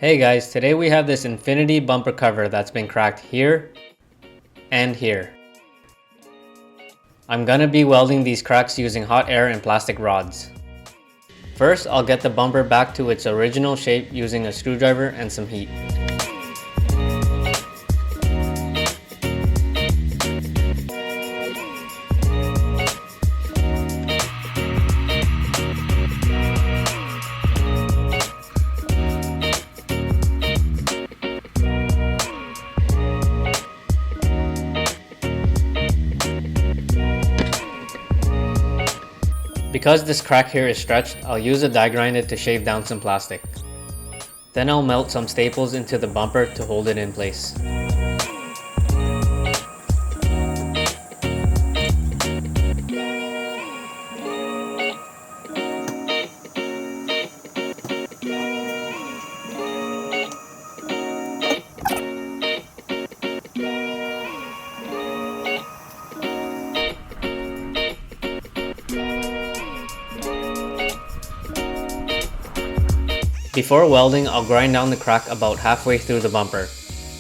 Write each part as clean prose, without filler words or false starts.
Hey guys, today we have this infinity bumper cover that's been cracked here and here. I'm gonna be welding these cracks using hot air and plastic rods. First, I'll get the bumper back to its original shape using a screwdriver and some heat. Because this crack here is stretched, I'll use a die grinder to shave down some plastic. Then I'll melt some staples into the bumper to hold it in place. Before welding, I'll grind down the crack about halfway through the bumper.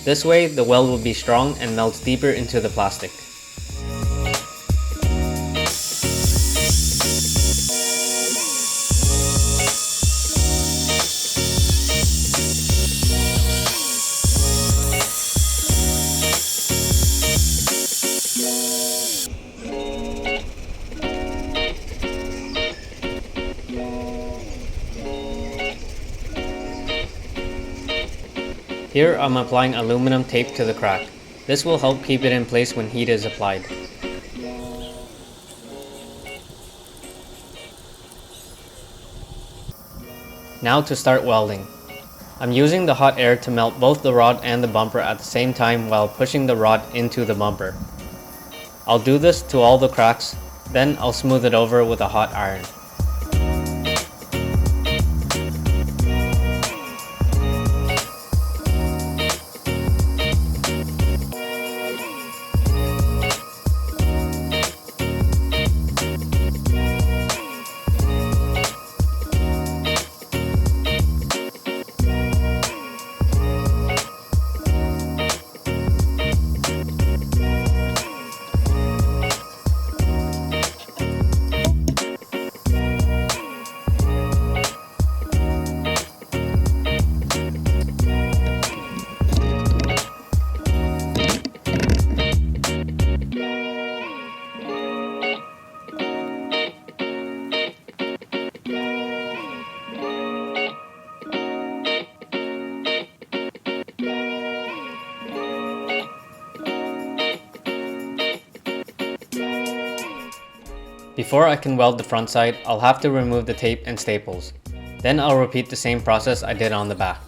This way, the weld will be strong and melts deeper into the plastic. Here I'm applying aluminum tape to the crack. This will help keep it in place when heat is applied. Now to start welding. I'm using the hot air to melt both the rod and the bumper at the same time while pushing the rod into the bumper. I'll do this to all the cracks, then I'll smooth it over with a hot iron. Before I can weld the front side, I'll have to remove the tape and staples. Then I'll repeat the same process I did on the back.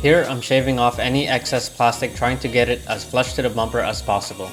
Here I'm shaving off any excess plastic, trying to get it as flush to the bumper as possible.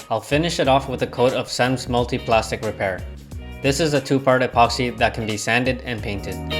I'll finish it off with a coat of Sem's Multi-Plastic Repair. This is a two-part epoxy that can be sanded and painted.